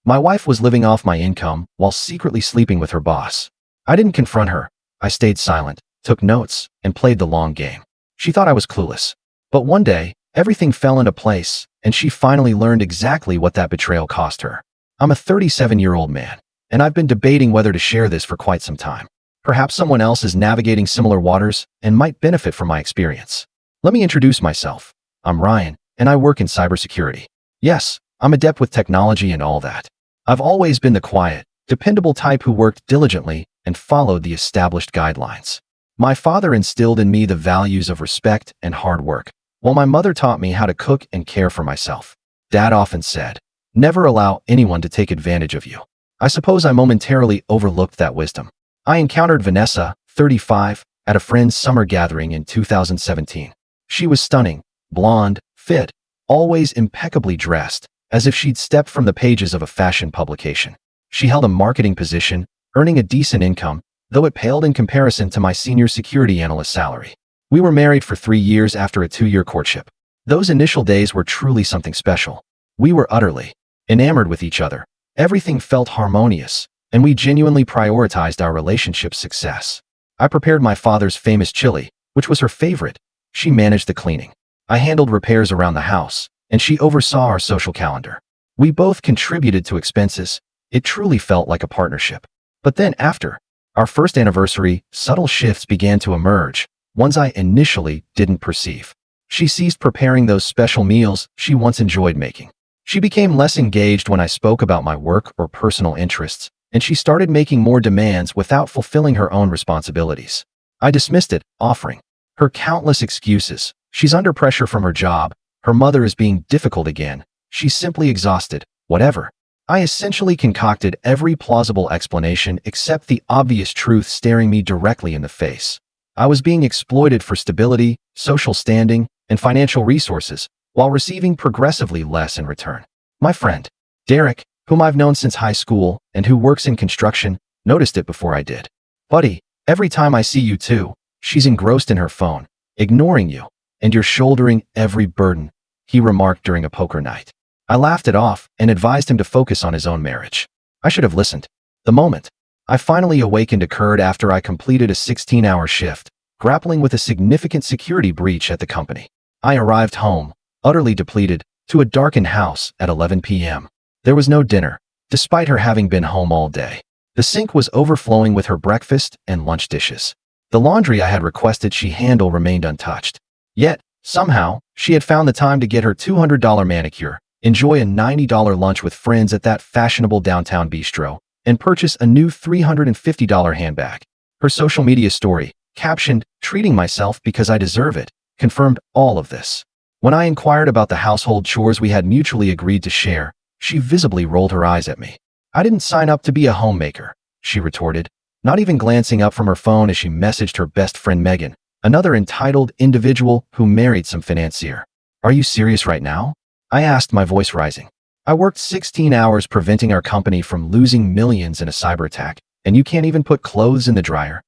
My wife was living off my income while secretly sleeping with her boss. I didn't confront her. I stayed silent, took notes, and played the long game. She thought I was clueless. But one day, everything fell into place, and she finally learned exactly what that betrayal cost her. I'm a 37-year-old man, and I've been debating whether to share this for quite some time. Perhaps someone else is navigating similar waters and might benefit from my experience. Let me introduce myself. I'm Ryan, and I work in cybersecurity. Yes, I'm adept with technology and all that. I've always been the quiet, dependable type who worked diligently and followed the established guidelines. My father instilled in me the values of respect and hard work, while my mother taught me how to cook and care for myself. Dad often said, "Never allow anyone to take advantage of you." I suppose I momentarily overlooked that wisdom. I encountered Vanessa, 35, at a friend's summer gathering in 2017. She was stunning, blonde, fit, always impeccably dressed, as if she'd stepped from the pages of a fashion publication. She held a marketing position, earning a decent income, though it paled in comparison to my senior security analyst salary. We were married for 3 years after a 2-year courtship. Those initial days were truly something special. We were utterly enamored with each other. Everything felt harmonious, and we genuinely prioritized our relationship's success. I prepared my father's famous chili, which was her favorite. She managed the cleaning. I handled repairs around the house, and she oversaw our social calendar. We both contributed to expenses. It truly felt like a partnership. But then after our first anniversary, subtle shifts began to emerge, ones I initially didn't perceive. She ceased preparing those special meals she once enjoyed making. She became less engaged when I spoke about my work or personal interests, and she started making more demands without fulfilling her own responsibilities. I dismissed it, offering her countless excuses. She's under pressure from her job. Her mother is being difficult again. She's simply exhausted. Whatever. I essentially concocted every plausible explanation except the obvious truth staring me directly in the face. I was being exploited for stability, social standing, and financial resources, while receiving progressively less in return. My friend, Derek, whom I've known since high school and who works in construction, noticed it before I did. "Buddy, every time I see you two, she's engrossed in her phone, ignoring you, and you're shouldering every burden," he remarked during a poker night. I laughed it off and advised him to focus on his own marriage. I should have listened. The moment I finally awakened occurred after I completed a 16-hour shift, grappling with a significant security breach at the company. I arrived home, utterly depleted, to a darkened house at 11 p.m. There was no dinner, despite her having been home all day. The sink was overflowing with her breakfast and lunch dishes. The laundry I had requested she handle remained untouched. Yet, somehow, she had found the time to get her $200 manicure, enjoy a $90 lunch with friends at that fashionable downtown bistro, and purchase a new $350 handbag. Her social media story, captioned, "Treating myself because I deserve it," confirmed all of this. When I inquired about the household chores we had mutually agreed to share, she visibly rolled her eyes at me. "I didn't sign up to be a homemaker," she retorted, not even glancing up from her phone as she messaged her best friend Megan, another entitled individual who married some financier. "Are you serious right now?" I asked, my voice rising. "I worked 16 hours preventing our company from losing millions in a cyber attack, and you can't even put clothes in the dryer?"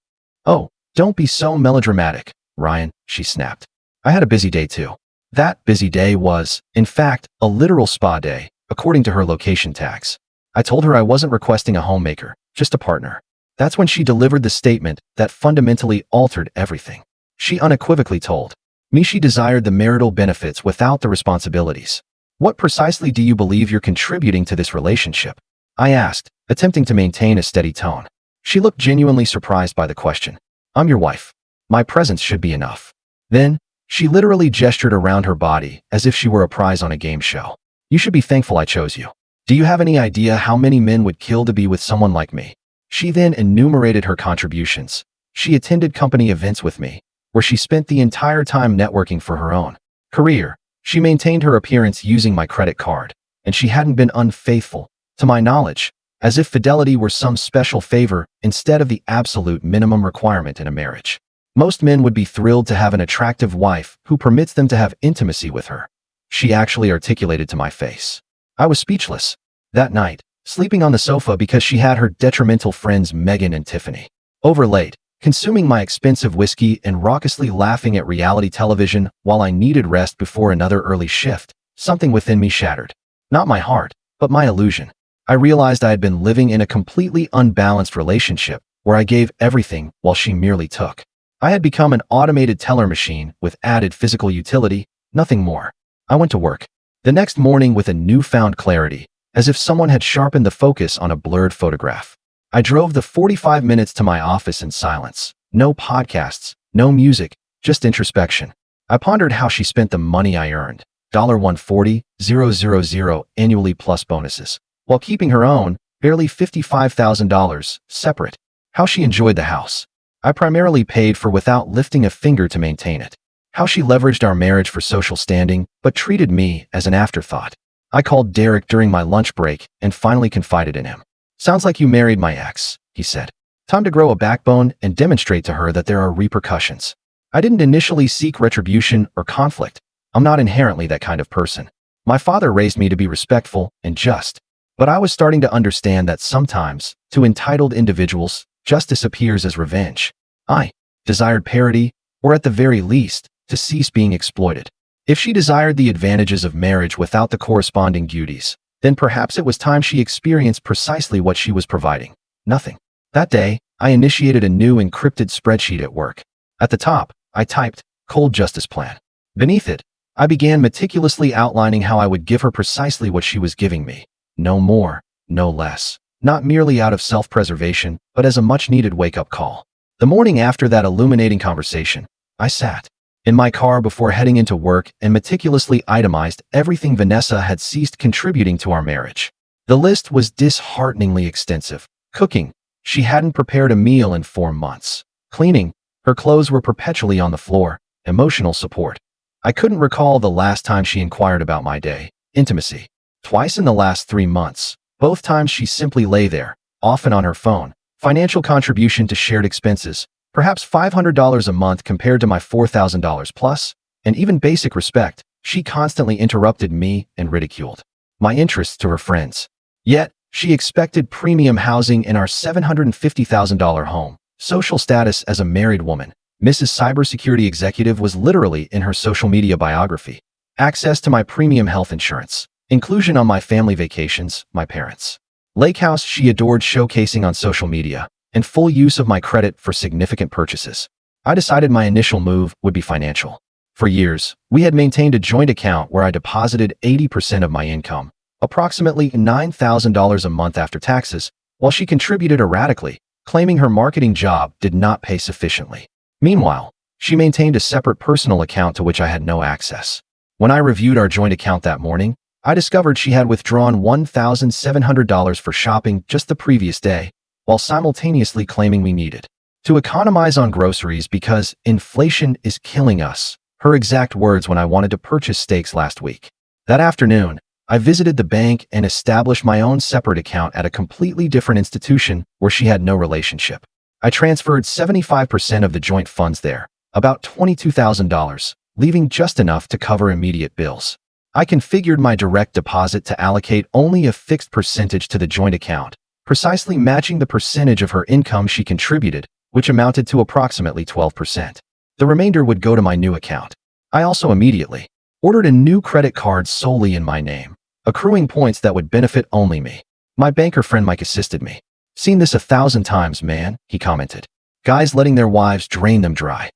"Oh, don't be so melodramatic, Ryan," she snapped. I had a busy day too. That busy day was, in fact, a literal spa day, according to her location tags. I told her I wasn't requesting a homemaker, just a partner. That's when she delivered the statement that fundamentally altered everything. She unequivocally told me she desired the marital benefits without the responsibilities. "What precisely do you believe you're contributing to this relationship?" I asked, attempting to maintain a steady tone. She looked genuinely surprised by the question. "I'm your wife. My presence should be enough." Then, she literally gestured around her body as if she were a prize on a game show. "You should be thankful I chose you. Do you have any idea how many men would kill to be with someone like me?" She then enumerated her contributions. She attended company events with me, where she spent the entire time networking for her own career. She maintained her appearance using my credit card, and she hadn't been unfaithful, to my knowledge, as if fidelity were some special favor instead of the absolute minimum requirement in a marriage. Most men would be thrilled to have an attractive wife who permits them to have intimacy with her. She actually articulated to my face. I was speechless. That night, sleeping on the sofa because she had her detrimental friends Megan and Tiffany over late, consuming my expensive whiskey and raucously laughing at reality television while I needed rest before another early shift, something within me shattered. Not my heart, but my illusion. I realized I had been living in a completely unbalanced relationship where I gave everything while she merely took. I had become an automated teller machine with added physical utility, nothing more. I went to work the next morning with a newfound clarity, as if someone had sharpened the focus on a blurred photograph. I drove the 45 minutes to my office in silence. No podcasts, no music, just introspection. I pondered how she spent the money I earned, $140,000 annually plus bonuses, while keeping her own, barely $55,000, separate. How she enjoyed the house I primarily paid for without lifting a finger to maintain it. How she leveraged our marriage for social standing, but treated me as an afterthought. I called Derek during my lunch break and finally confided in him. "Sounds like you married my ex," he said. "Time to grow a backbone and demonstrate to her that there are repercussions." I didn't initially seek retribution or conflict. I'm not inherently that kind of person. My father raised me to be respectful and just. But I was starting to understand that sometimes, to entitled individuals, justice appears as revenge. I desired parity, or at the very least, to cease being exploited. If she desired the advantages of marriage without the corresponding duties, then perhaps it was time she experienced precisely what she was providing: nothing. That day, I initiated a new encrypted spreadsheet at work. At the top, I typed, "Cold Justice Plan." Beneath it, I began meticulously outlining how I would give her precisely what she was giving me. No more, no less. Not merely out of self-preservation, but as a much-needed wake-up call. The morning after that illuminating conversation, I sat in my car before heading into work and meticulously itemized everything Vanessa had ceased contributing to our marriage. The list was dishearteningly extensive. Cooking, she hadn't prepared a meal in 4 months. Cleaning, her clothes were perpetually on the floor. Emotional support, I couldn't recall the last time she inquired about my day. Intimacy, twice in the last 3 months. Both times she simply lay there, often on her phone. Financial contribution to shared expenses, perhaps $500 a month compared to my $4,000 plus, and even basic respect. She constantly interrupted me and ridiculed my interests to her friends. Yet, she expected premium housing in our $750,000 home. Social status as a married woman, Mrs. Cybersecurity Executive, was literally in her social media biography. Access to my premium health insurance. Inclusion on my family vacations, my parents' lake house she adored showcasing on social media, and full use of my credit for significant purchases. I decided my initial move would be financial. For years, we had maintained a joint account where I deposited 80% of my income, approximately $9,000 a month after taxes, while she contributed erratically, claiming her marketing job did not pay sufficiently. Meanwhile, she maintained a separate personal account to which I had no access. When I reviewed our joint account that morning, I discovered she had withdrawn $1,700 for shopping just the previous day, while simultaneously claiming we needed to economize on groceries because inflation is killing us. Her exact words when I wanted to purchase steaks last week. That afternoon, I visited the bank and established my own separate account at a completely different institution where she had no relationship. I transferred 75% of the joint funds there, about $22,000, leaving just enough to cover immediate bills. I configured my direct deposit to allocate only a fixed percentage to the joint account, precisely matching the percentage of her income she contributed, which amounted to approximately 12%. The remainder would go to my new account. I also immediately ordered a new credit card solely in my name, accruing points that would benefit only me. My banker friend Mike assisted me. "Seen this 1,000 times, man," he commented. "Guys letting their wives drain them dry.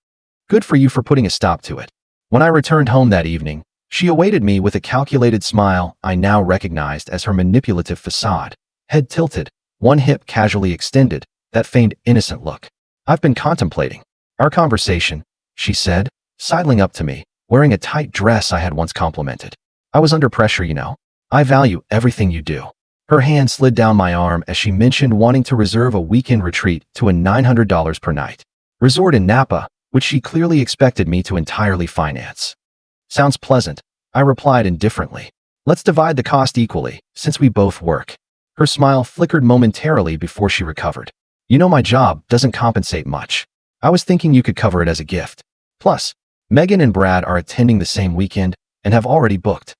Good for you for putting a stop to it." When I returned home that evening, she awaited me with a calculated smile I now recognized as her manipulative facade. Head tilted, one hip casually extended, that feigned innocent look. "I've been contemplating our conversation," she said, sidling up to me, wearing a tight dress I had once complimented. "I was under pressure, you know. I value everything you do." Her hand slid down my arm as she mentioned wanting to reserve a weekend retreat to a $900 per night resort in Napa, which she clearly expected me to entirely finance. "Sounds pleasant," I replied indifferently. "Let's divide the cost equally, since we both work." Her smile flickered momentarily before she recovered. "You know my job doesn't compensate much. I was thinking you could cover it as a gift. Plus, Megan and Brad are attending the same weekend and have already booked."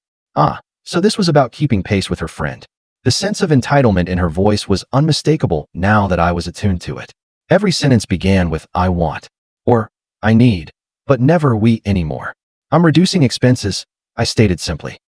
So this was about keeping pace with her friend. The sense of entitlement in her voice was unmistakable now that I was attuned to it. Every sentence began with "I want," or "I need," but never "we" anymore. "I'm reducing expenses," I stated simply.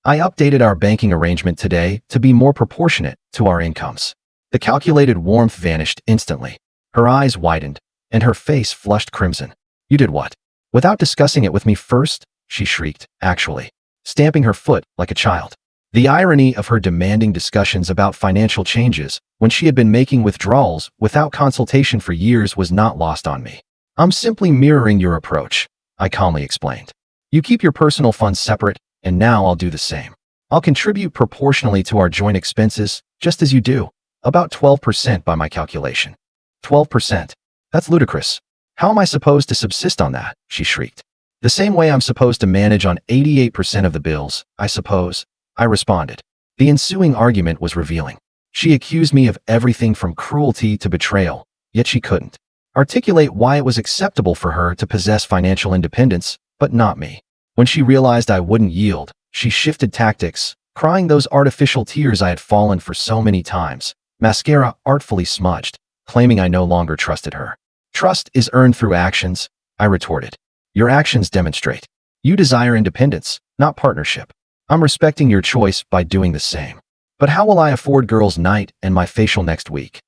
I updated our banking arrangement today to be more proportionate to our incomes. The calculated warmth vanished instantly. Her eyes widened, and her face flushed crimson. You did what? Without discussing it with me first? She shrieked, actually, stamping her foot like a child. The irony of her demanding discussions about financial changes when she had been making withdrawals without consultation for years was not lost on me. I'm simply mirroring your approach, I calmly explained. You keep your personal funds separate, and now I'll do the same. I'll contribute proportionally to our joint expenses, just as you do, about 12% by my calculation. 12%? That's ludicrous. How am I supposed to subsist on that? She shrieked. The same way I'm supposed to manage on 88% of the bills, I suppose, I responded. The ensuing argument was revealing. She accused me of everything from cruelty to betrayal, yet she couldn't articulate why it was acceptable for her to possess financial independence, but not me. When she realized I wouldn't yield, she shifted tactics, crying those artificial tears I had fallen for so many times, mascara artfully smudged, claiming I no longer trusted her. Trust is earned through actions, I retorted. Your actions demonstrate. You desire independence, not partnership. I'm respecting your choice by doing the same. But how will I afford girls' night and my facial next week?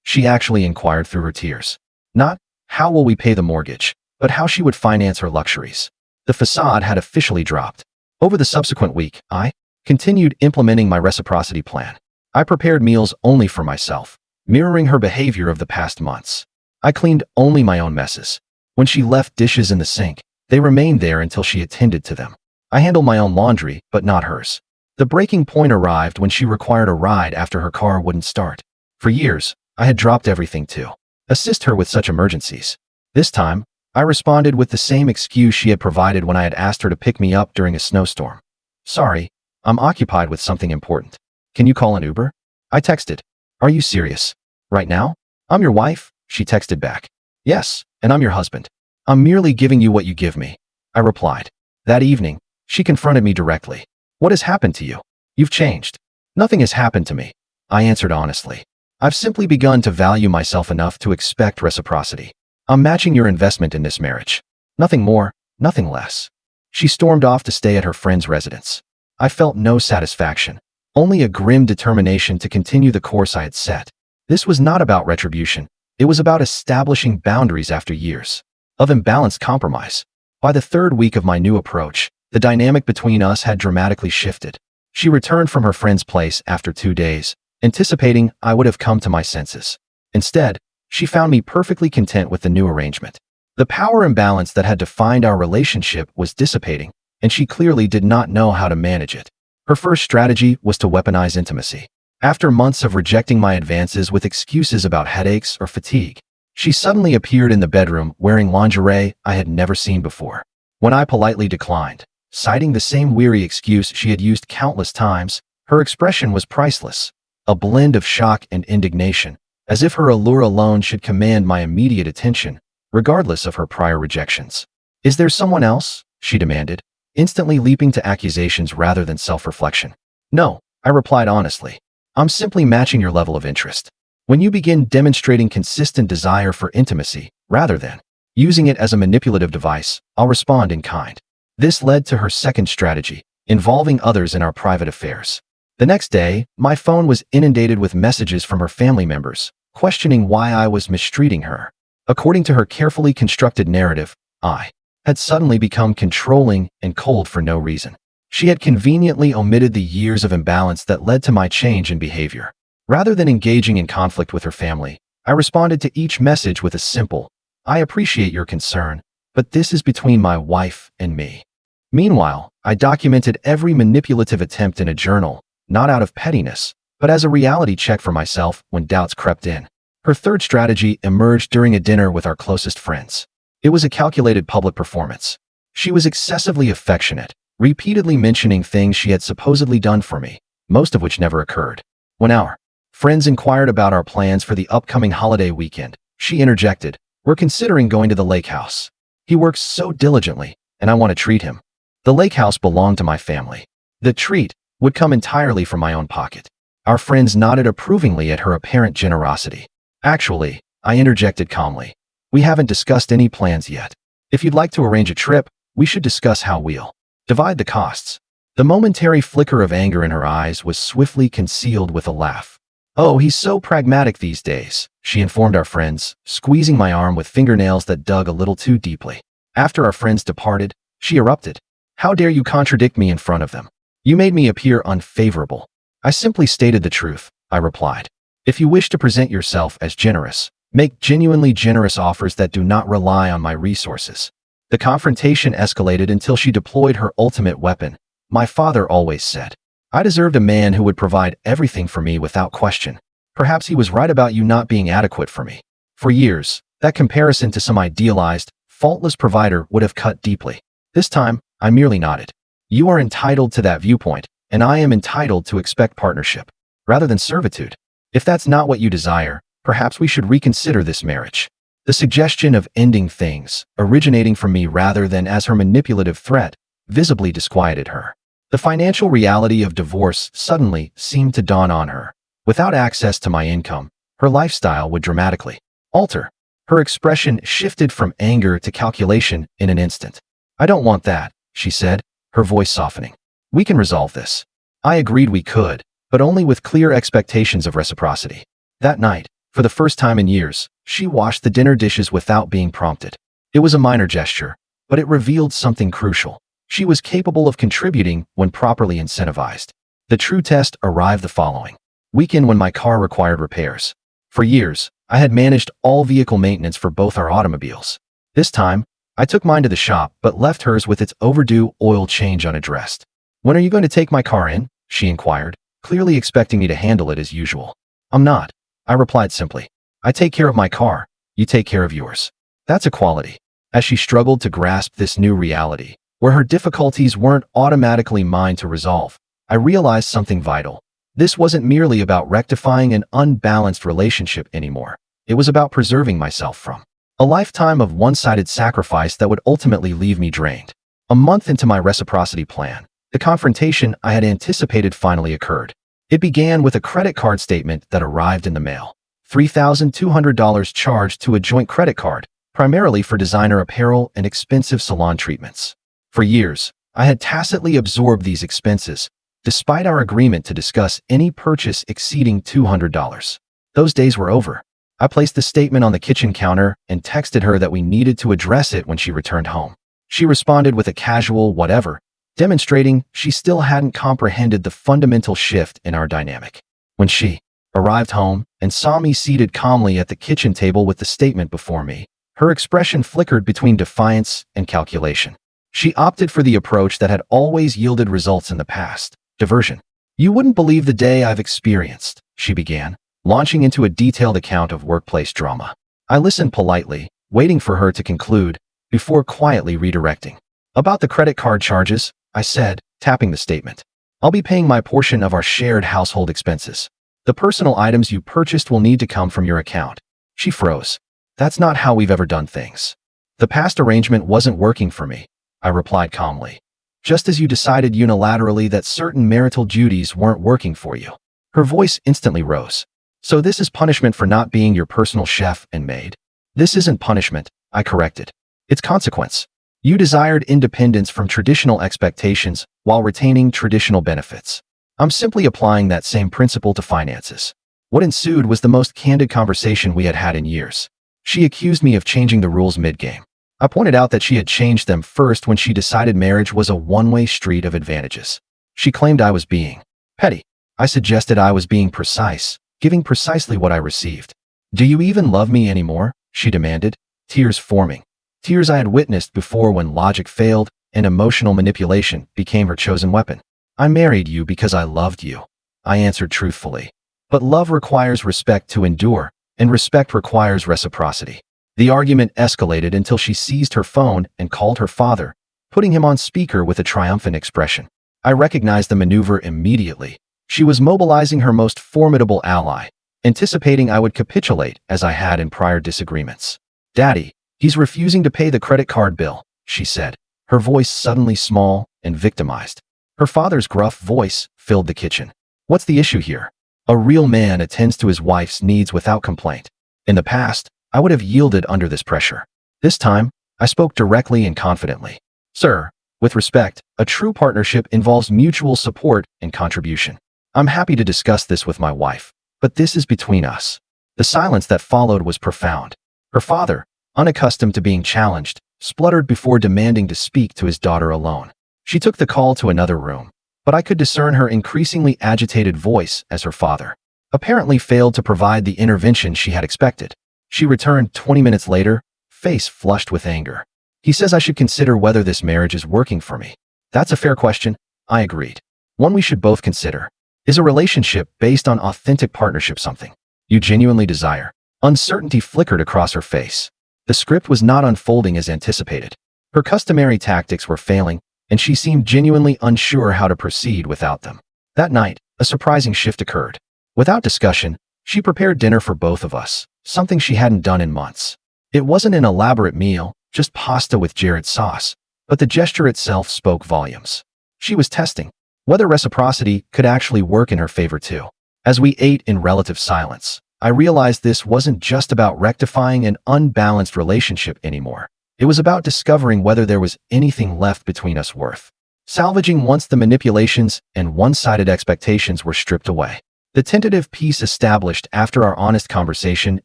She actually inquired through her tears. Not, how will we pay the mortgage, but how she would finance her luxuries. The facade had officially dropped. Over the subsequent week, I continued implementing my reciprocity plan. I prepared meals only for myself, mirroring her behavior of the past months. I cleaned only my own messes. When she left dishes in the sink, they remained there until she attended to them. I handled my own laundry, but not hers. The breaking point arrived when she required a ride after her car wouldn't start. For years, I had dropped everything to assist her with such emergencies. This time, I responded with the same excuse she had provided when I had asked her to pick me up during a snowstorm. Sorry, I'm occupied with something important. Can you call an Uber? I texted. Are you serious? Right now? I'm your wife, she texted back. Yes, and I'm your husband. I'm merely giving you what you give me, I replied. That evening, she confronted me directly. What has happened to you? You've changed. Nothing has happened to me, I answered honestly. I've simply begun to value myself enough to expect reciprocity. I'm matching your investment in this marriage. Nothing more, nothing less. She stormed off to stay at her friend's residence. I felt no satisfaction, only a grim determination to continue the course I had set. This was not about retribution. It was about establishing boundaries after years of imbalanced compromise. By the third week of my new approach, the dynamic between us had dramatically shifted. She returned from her friend's place after 2 days, anticipating I would have come to my senses. Instead, she found me perfectly content with the new arrangement. The power imbalance that had defined our relationship was dissipating, and she clearly did not know how to manage it. Her first strategy was to weaponize intimacy. After months of rejecting my advances with excuses about headaches or fatigue, she suddenly appeared in the bedroom wearing lingerie I had never seen before. When I politely declined, citing the same weary excuse she had used countless times, her expression was priceless, a blend of shock and indignation, as if her allure alone should command my immediate attention, regardless of her prior rejections. Is there someone else? She demanded, instantly leaping to accusations rather than self-reflection. No, I replied honestly. I'm simply matching your level of interest. When you begin demonstrating consistent desire for intimacy, rather than using it as a manipulative device, I'll respond in kind. This led to her second strategy, involving others in our private affairs. The next day, my phone was inundated with messages from her family members, questioning why I was mistreating her. According to her carefully constructed narrative, I had suddenly become controlling and cold for no reason. She had conveniently omitted the years of imbalance that led to my change in behavior. Rather than engaging in conflict with her family, I responded to each message with a simple, I appreciate your concern, but this is between my wife and me. Meanwhile, I documented every manipulative attempt in a journal, not out of pettiness, but as a reality check for myself when doubts crept in. Her third strategy emerged during a dinner with our closest friends. It was a calculated public performance. She was excessively affectionate, repeatedly mentioning things she had supposedly done for me, most of which never occurred. When our friends inquired about our plans for the upcoming holiday weekend, she interjected, "We're considering going to the lake house. He works so diligently, and I want to treat him." The lake house belonged to my family. The treat would come entirely from my own pocket. Our friends nodded approvingly at her apparent generosity. Actually, I interjected calmly, we haven't discussed any plans yet. If you'd like to arrange a trip, we should discuss how we'll divide the costs. The momentary flicker of anger in her eyes was swiftly concealed with a laugh. "Oh, he's so pragmatic these days," she informed our friends, squeezing my arm with fingernails that dug a little too deeply. After our friends departed, she erupted. "How dare you contradict me in front of them? You made me appear unfavorable." "I simply stated the truth," I replied. "If you wish to present yourself as generous, make genuinely generous offers that do not rely on my resources." The confrontation escalated until she deployed her ultimate weapon. "My father always said I deserved a man who would provide everything for me without question. Perhaps he was right about you not being adequate for me." For years, that comparison to some idealized, faultless provider would have cut deeply. This time, I merely nodded. "You are entitled to that viewpoint, and I am entitled to expect partnership, rather than servitude. If that's not what you desire, perhaps we should reconsider this marriage." The suggestion of ending things, originating from me rather than as her manipulative threat, visibly disquieted her. The financial reality of divorce suddenly seemed to dawn on her. Without access to my income, her lifestyle would dramatically alter. Her expression shifted from anger to calculation in an instant. "I don't want that," she said, her voice softening. "We can resolve this." I agreed we could, but only with clear expectations of reciprocity. That night, for the first time in years, she washed the dinner dishes without being prompted. It was a minor gesture, but it revealed something crucial. She was capable of contributing when properly incentivized. The true test arrived the following weekend when my car required repairs. For years, I had managed all vehicle maintenance for both our automobiles. This time, I took mine to the shop but left hers with its overdue oil change unaddressed. "When are you going to take my car in?" she inquired, clearly expecting me to handle it as usual. "I'm not," I replied simply. "I take care of my car, you take care of yours." That's equality. As she struggled to grasp this new reality, where her difficulties weren't automatically mine to resolve, I realized something vital. This wasn't merely about rectifying an unbalanced relationship anymore. It was about preserving myself from a lifetime of one-sided sacrifice that would ultimately leave me drained. A month into my reciprocity plan, the confrontation I had anticipated finally occurred. It began with a credit card statement that arrived in the mail. $3,200 charged to a joint credit card, primarily for designer apparel and expensive salon treatments. For years, I had tacitly absorbed these expenses, despite our agreement to discuss any purchase exceeding $200. Those days were over. I placed the statement on the kitchen counter and texted her that we needed to address it when she returned home. She responded with a casual whatever, demonstrating she still hadn't comprehended the fundamental shift in our dynamic. When she arrived home and saw me seated calmly at the kitchen table with the statement before me, her expression flickered between defiance and calculation. She opted for the approach that had always yielded results in the past: diversion. "You wouldn't believe the day I've experienced," she began, launching into a detailed account of workplace drama. I listened politely, waiting for her to conclude, before quietly redirecting. "About the credit card charges," I said, tapping the statement. "I'll be paying my portion of our shared household expenses. The personal items you purchased will need to come from your account." She froze. "That's not how we've ever done things." "The past arrangement wasn't working for me," I replied calmly. "Just as you decided unilaterally that certain marital duties weren't working for you." Her voice instantly rose. "So this is punishment for not being your personal chef and maid?" "This isn't punishment," I corrected. "It's consequence. You desired independence from traditional expectations while retaining traditional benefits. I'm simply applying that same principle to finances." What ensued was the most candid conversation we had had in years. She accused me of changing the rules mid-game. I pointed out that she had changed them first when she decided marriage was a one-way street of advantages. She claimed I was being petty. I suggested I was being precise, giving precisely what I received. "Do you even love me anymore?" she demanded, tears forming. Tears I had witnessed before when logic failed and emotional manipulation became her chosen weapon. "I married you because I loved you," I answered truthfully. "But love requires respect to endure, and respect requires reciprocity." The argument escalated until she seized her phone and called her father, putting him on speaker with a triumphant expression. I recognized the maneuver immediately. She was mobilizing her most formidable ally, anticipating I would capitulate as I had in prior disagreements. "Daddy, he's refusing to pay the credit card bill," she said, her voice suddenly small and victimized. Her father's gruff voice filled the kitchen. "What's the issue here?" A real man attends to his wife's needs without complaint. In the past, I would have yielded under this pressure. This time, I spoke directly and confidently. "Sir, With respect, a true partnership involves mutual support and contribution. I'm happy to discuss this with my wife, but this is between us. The silence that followed was profound. Her father, unaccustomed to being challenged, spluttered before demanding to speak to his daughter alone. She took the call to another room, but I could discern her increasingly agitated voice as her father apparently failed to provide the intervention she had expected. She returned 20 minutes later, face flushed with anger. He says I should consider whether this marriage is working for me. That's a fair question, I agreed. One we should both consider. Is a relationship based on authentic partnership something you genuinely desire? Uncertainty flickered across her face. The script was not unfolding as anticipated. Her customary tactics were failing, and she seemed genuinely unsure how to proceed without them. That night, a surprising shift occurred. Without discussion, she prepared dinner for both of us, something she hadn't done in months. It wasn't an elaborate meal, just pasta with Jared sauce, but the gesture itself spoke volumes. She was testing whether reciprocity could actually work in her favor too. As we ate in relative silence, I realized this wasn't just about rectifying an unbalanced relationship anymore. It was about discovering whether there was anything left between us worth salvaging once the manipulations and one-sided expectations were stripped away. The tentative peace established after our honest conversation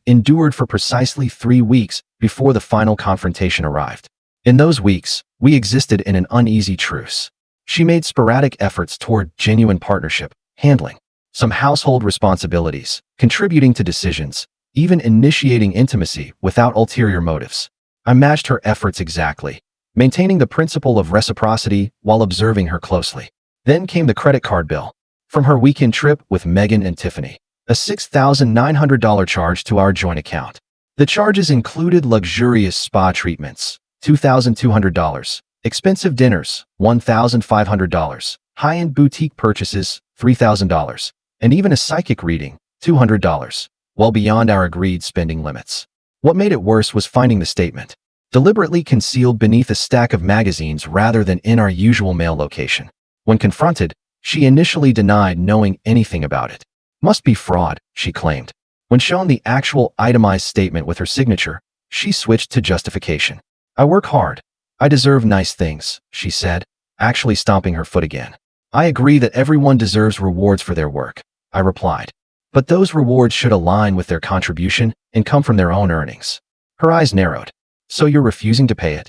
endured for precisely 3 weeks before the final confrontation arrived. In those weeks, we existed in an uneasy truce. She made sporadic efforts toward genuine partnership, handling some household responsibilities, contributing to decisions, even initiating intimacy without ulterior motives. I matched her efforts exactly, maintaining the principle of reciprocity while observing her closely. Then came the credit card bill. From her weekend trip with Megan and Tiffany, a $6,900 charge to our joint account. The charges included luxurious spa treatments, $2,200, expensive dinners, $1,500, high-end boutique purchases, $3,000, and even a psychic reading, $200, well beyond our agreed spending limits. What made it worse was finding the statement, deliberately concealed beneath a stack of magazines rather than in our usual mail location. When confronted, she initially denied knowing anything about it. Must be fraud, she claimed. When shown the actual itemized statement with her signature, she switched to justification. I work hard. I deserve nice things, she said, actually stomping her foot again. I agree that everyone deserves rewards for their work, I replied. But those rewards should align with their contribution and come from their own earnings. Her eyes narrowed. So you're refusing to pay it?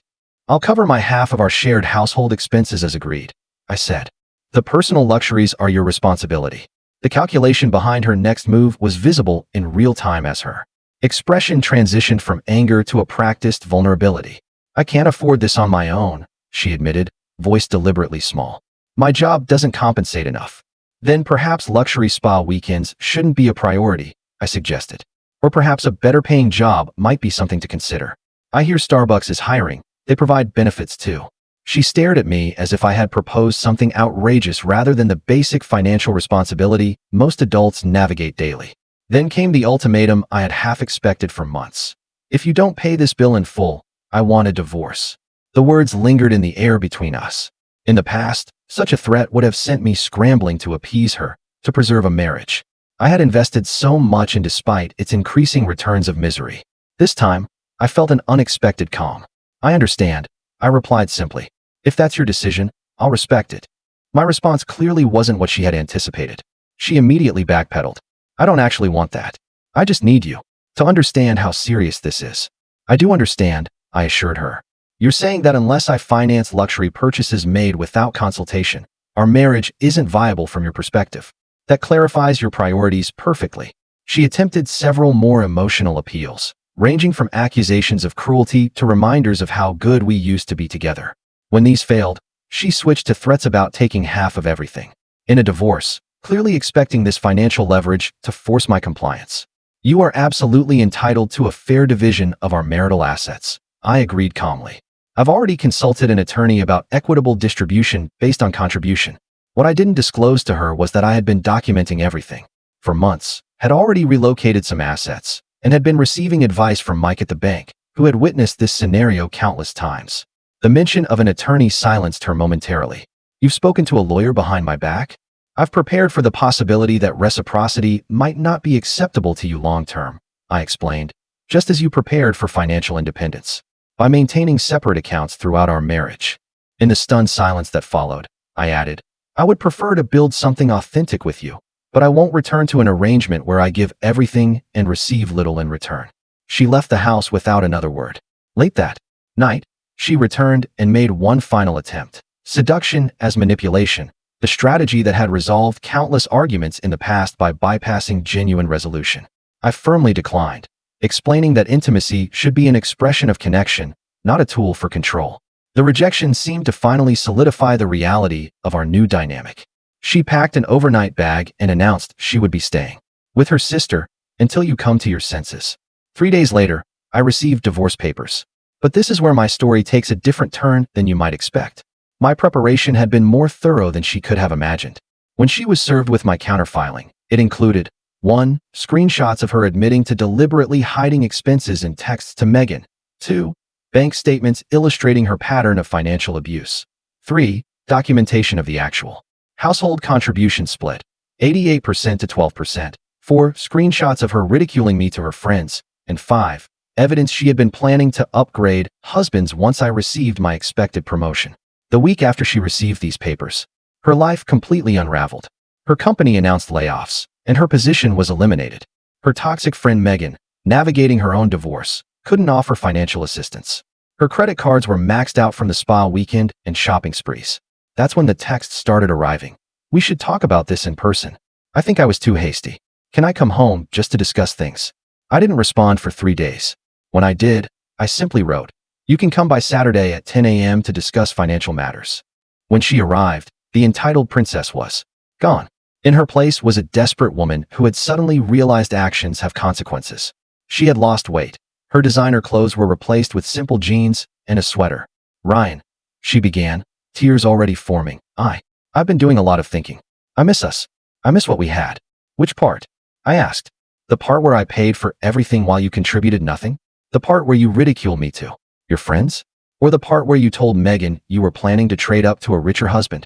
I'll cover my half of our shared household expenses as agreed, I said. The personal luxuries are your responsibility. The calculation behind her next move was visible in real time as her expression transitioned from anger to a practiced vulnerability. I can't afford this on my own, she admitted, voice deliberately small. My job doesn't compensate enough. Then perhaps luxury spa weekends shouldn't be a priority, I suggested. Or perhaps a better-paying job might be something to consider. I hear Starbucks is hiring. They provide benefits too. She stared at me as if I had proposed something outrageous rather than the basic financial responsibility most adults navigate daily. Then came the ultimatum I had half expected for months. If you don't pay this bill in full, I want a divorce. The words lingered in the air between us. In the past, such a threat would have sent me scrambling to appease her, to preserve a marriage I had invested so much in despite its increasing returns of misery. This time, I felt an unexpected calm. I understand, I replied simply. If that's your decision, I'll respect it. My response clearly wasn't what she had anticipated. She immediately backpedaled. I don't actually want that. I just need you to understand how serious this is. I do understand, I assured her. You're saying that unless I finance luxury purchases made without consultation, our marriage isn't viable from your perspective. That clarifies your priorities perfectly. She attempted several more emotional appeals, ranging from accusations of cruelty to reminders of how good we used to be together. When these failed, she switched to threats about taking half of everything. In a divorce, clearly expecting this financial leverage to force my compliance. You are absolutely entitled to a fair division of our marital assets, I agreed calmly. I've already consulted an attorney about equitable distribution based on contribution. What I didn't disclose to her was that I had been documenting everything. For months, had already relocated some assets, and had been receiving advice from Mike at the bank, who had witnessed this scenario countless times. The mention of an attorney silenced her momentarily. You've spoken to a lawyer behind my back? I've prepared for the possibility that reciprocity might not be acceptable to you long-term, I explained, just as you prepared for financial independence. By maintaining separate accounts throughout our marriage. In the stunned silence that followed, I added, I would prefer to build something authentic with you, but I won't return to an arrangement where I give everything and receive little in return. She left the house without another word. Late that night, she returned and made one final attempt. Seduction as manipulation, the strategy that had resolved countless arguments in the past by bypassing genuine resolution. I firmly declined, explaining that intimacy should be an expression of connection, not a tool for control. The rejection seemed to finally solidify the reality of our new dynamic. She packed an overnight bag and announced she would be staying with her sister until you come to your senses. 3 days later, I received divorce papers. But this is where my story takes a different turn than you might expect. My preparation had been more thorough than she could have imagined. When she was served with my counterfiling, it included 1. Screenshots of her admitting to deliberately hiding expenses in texts to Megan. 2. Bank statements illustrating her pattern of financial abuse. 3. Documentation of the actual household contribution split, 88% to 12%. 4. Screenshots of her ridiculing me to her friends. And 5. Evidence she had been planning to upgrade husbands once I received my expected promotion. The week after she received these papers, her life completely unraveled. Her company announced layoffs, and her position was eliminated. Her toxic friend Megan, navigating her own divorce, couldn't offer financial assistance. Her credit cards were maxed out from the spa weekend and shopping sprees. That's when the texts started arriving. We should talk about this in person. I think I was too hasty. Can I come home just to discuss things? I didn't respond for 3 days. When I did, I simply wrote, you can come by Saturday at 10 a.m. to discuss financial matters. When she arrived, the entitled princess was gone. In her place was a desperate woman who had suddenly realized actions have consequences. She had lost weight. Her designer clothes were replaced with simple jeans and a sweater. Ryan, she began, tears already forming. I've been doing a lot of thinking. I miss us. I miss what we had. Which part? I asked. The part where I paid for everything while you contributed nothing? The part where you ridiculed me to your friends? Or the part where you told Megan you were planning to trade up to a richer husband?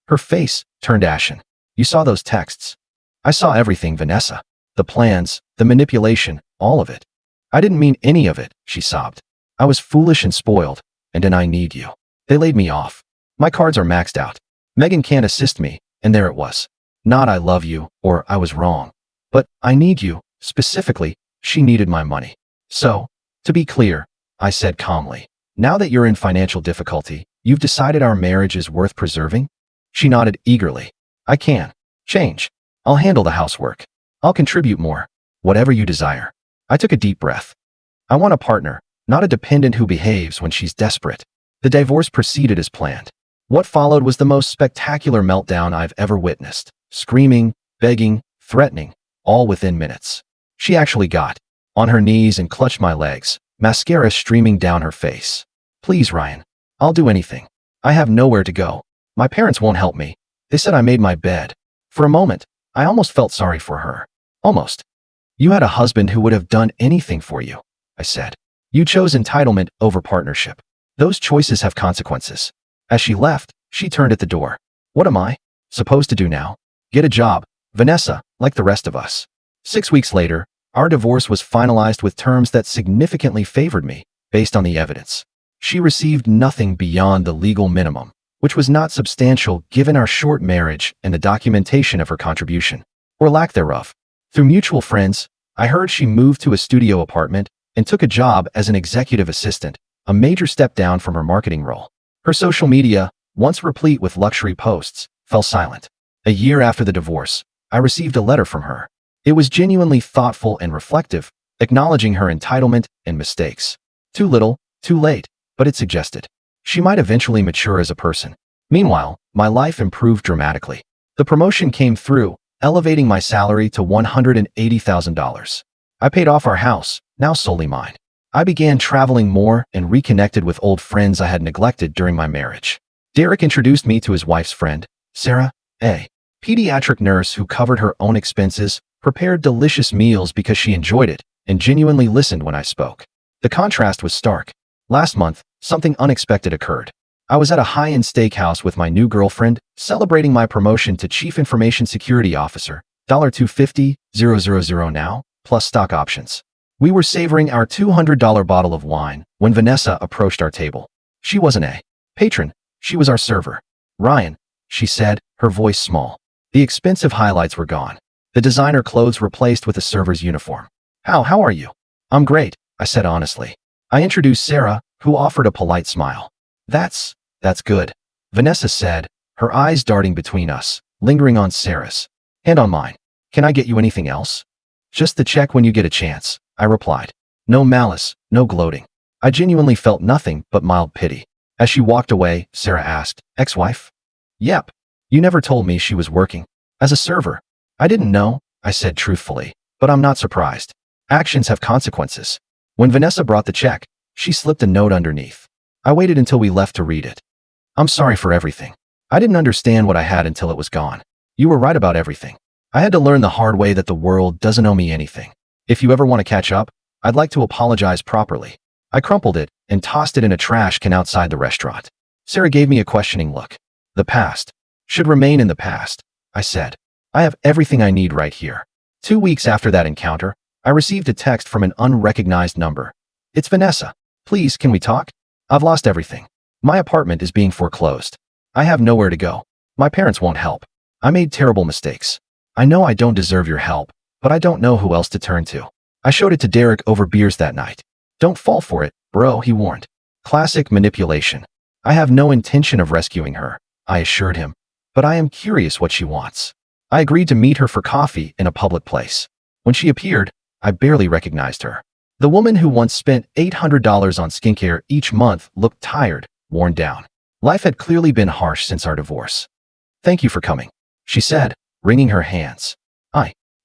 Her face turned ashen. You saw those texts. I saw everything, Vanessa. The plans, the manipulation, all of it. I didn't mean any of it, she sobbed. I was foolish and spoiled, and I need you. They laid me off. My cards are maxed out. Megan can't assist me, and there it was. Not I love you, or I was wrong. But I need you. Specifically, she needed my money. So, to be clear, I said calmly, now that you're in financial difficulty, you've decided our marriage is worth preserving? She nodded eagerly. I can change. I'll handle the housework. I'll contribute more. Whatever you desire. I took a deep breath. I want a partner, not a dependent who behaves when she's desperate. The divorce proceeded as planned. What followed was the most spectacular meltdown I've ever witnessed. Screaming, begging, threatening, all within minutes. She actually got on her knees and clutched my legs, mascara streaming down her face. Please, Ryan. I'll do anything. I have nowhere to go. My parents won't help me. They said I made my bed. For a moment, I almost felt sorry for her. Almost. You had a husband who would have done anything for you, I said. You chose entitlement over partnership. Those choices have consequences. As she left, she turned at the door. What am I supposed to do now? Get a job, Vanessa, like the rest of us. 6 weeks later, our divorce was finalized with terms that significantly favored me, based on the evidence. She received nothing beyond the legal minimum, which was not substantial given our short marriage and the documentation of her contribution, or lack thereof. Through mutual friends, I heard she moved to a studio apartment and took a job as an executive assistant, a major step down from her marketing role. Her social media, once replete with luxury posts, fell silent. A year after the divorce, I received a letter from her. It was genuinely thoughtful and reflective, acknowledging her entitlement and mistakes. Too little, too late, but it suggested she might eventually mature as a person. Meanwhile, my life improved dramatically. The promotion came through, elevating my salary to $180,000. I paid off our house, now solely mine. I began traveling more and reconnected with old friends I had neglected during my marriage. Derek introduced me to his wife's friend, Sarah, a pediatric nurse who covered her own expenses, prepared delicious meals because she enjoyed it, and genuinely listened when I spoke. The contrast was stark. Last month, something unexpected occurred. I was at a high-end steakhouse with my new girlfriend, celebrating my promotion to Chief Information Security Officer, $250,000 now, plus stock options. We were savoring our $200 bottle of wine when Vanessa approached our table. She wasn't a patron, She was our server. Ryan, she said, her voice small. The expensive highlights were gone. The designer clothes replaced with a server's uniform. How are you? I'm great, I said honestly. I introduced Sarah, who offered a polite smile. That's good, Vanessa said, her eyes darting between us, lingering on Sarah's. And on mine. Can I get you anything else? Just the check when you get a chance, I replied. No malice, no gloating. I genuinely felt nothing but mild pity. As she walked away, Sarah asked, ex-wife? Yep. You never told me she was working as a server. I didn't know, I said truthfully, but I'm not surprised. Actions have consequences. When Vanessa brought the check, she slipped a note underneath. I waited until we left to read it. I'm sorry for everything. I didn't understand what I had until it was gone. You were right about everything. I had to learn the hard way that the world doesn't owe me anything. If you ever want to catch up, I'd like to apologize properly. I crumpled it and tossed it in a trash can outside the restaurant. Sarah gave me a questioning look. The past should remain in the past, I said. I have everything I need right here. 2 weeks after that encounter, I received a text from an unrecognized number. It's Vanessa. Please, can we talk? I've lost everything. My apartment is being foreclosed. I have nowhere to go. My parents won't help. I made terrible mistakes. I know I don't deserve your help, but I don't know who else to turn to. I showed it to Derek over beers that night. Don't fall for it, bro, he warned. Classic manipulation. I have no intention of rescuing her, I assured him, but I am curious what she wants. I agreed to meet her for coffee in a public place. When she appeared, I barely recognized her. The woman who once spent $800 on skincare each month looked tired, worn down. Life had clearly been harsh since our divorce. Thank you for coming, she said, wringing her hands.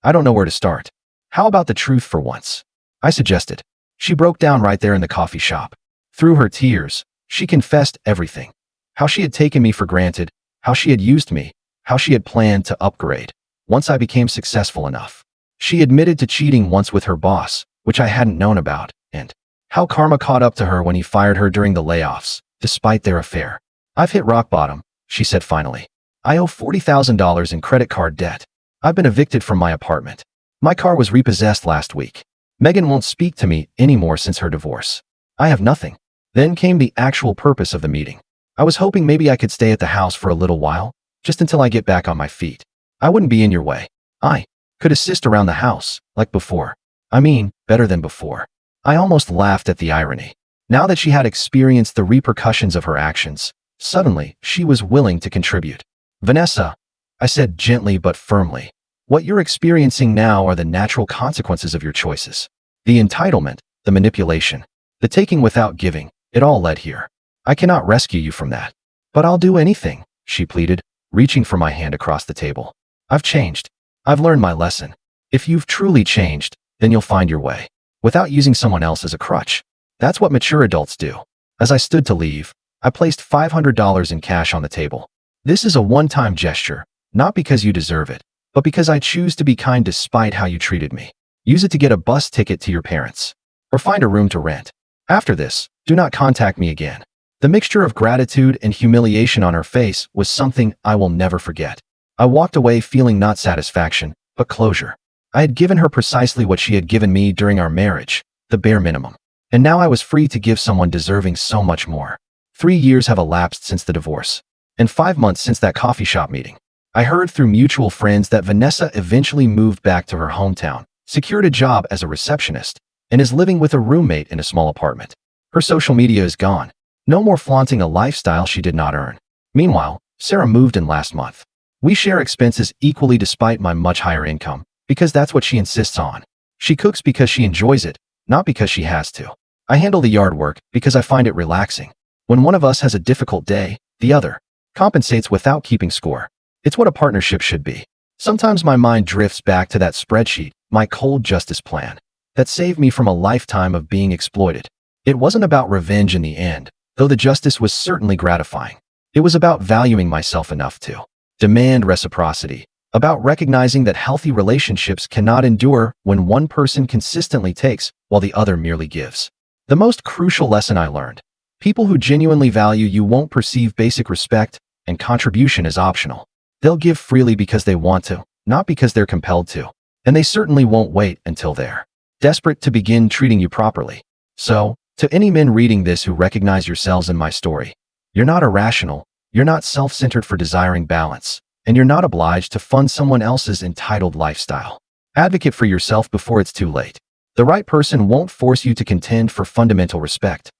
I don't know where to start. How about the truth for once? I suggested. She broke down right there in the coffee shop. Through her tears, she confessed everything. How she had taken me for granted, how she had used me, how she had planned to upgrade once I became successful enough. She admitted to cheating once with her boss, which I hadn't known about, and how karma caught up to her when he fired her during the layoffs, despite their affair. I've hit rock bottom, she said finally. I owe $40,000 in credit card debt. I've been evicted from my apartment. My car was repossessed last week. Megan won't speak to me anymore since her divorce. I have nothing. Then came the actual purpose of the meeting. I was hoping maybe I could stay at the house for a little while, just until I get back on my feet. I wouldn't be in your way. I could assist around the house, like before. I mean, better than before. I almost laughed at the irony. Now that she had experienced the repercussions of her actions, suddenly she was willing to contribute. Vanessa, I said gently but firmly, what you're experiencing now are the natural consequences of your choices. The entitlement, the manipulation, the taking without giving, it all led here. I cannot rescue you from that. But I'll do anything, she pleaded, reaching for my hand across the table. I've changed. I've learned my lesson. If you've truly changed, then you'll find your way, without using someone else as a crutch. That's what mature adults do. As I stood to leave, I placed $500 in cash on the table. This is a one-time gesture, not because you deserve it, but because I choose to be kind despite how you treated me. Use it to get a bus ticket to your parents, or find a room to rent. After this, do not contact me again. The mixture of gratitude and humiliation on her face was something I will never forget. I walked away feeling not satisfaction, but closure. I had given her precisely what she had given me during our marriage, the bare minimum. And now I was free to give someone deserving so much more. 3 years have elapsed since the divorce, and 5 months since that coffee shop meeting. I heard through mutual friends that Vanessa eventually moved back to her hometown, secured a job as a receptionist, and is living with a roommate in a small apartment. Her social media is gone. No more flaunting a lifestyle she did not earn. Meanwhile, Sarah moved in last month. We share expenses equally despite my much higher income, because that's what she insists on. She cooks because she enjoys it, not because she has to. I handle the yard work because I find it relaxing. When one of us has a difficult day, the other compensates without keeping score. It's what a partnership should be. Sometimes my mind drifts back to that spreadsheet, my cold justice plan, that saved me from a lifetime of being exploited. It wasn't about revenge in the end, though the justice was certainly gratifying. It was about valuing myself enough to demand reciprocity, about recognizing that healthy relationships cannot endure when one person consistently takes while the other merely gives. The most crucial lesson I learned: people who genuinely value you won't perceive basic respect and contribution as optional. They'll give freely because they want to, not because they're compelled to. And they certainly won't wait until they're desperate to begin treating you properly. So, to any men reading this who recognize yourselves in my story, You're not irrational, you're not self-centered for desiring balance, and you're not obliged to fund someone else's entitled lifestyle. Advocate for yourself before it's too late. The right person won't force you to contend for fundamental respect.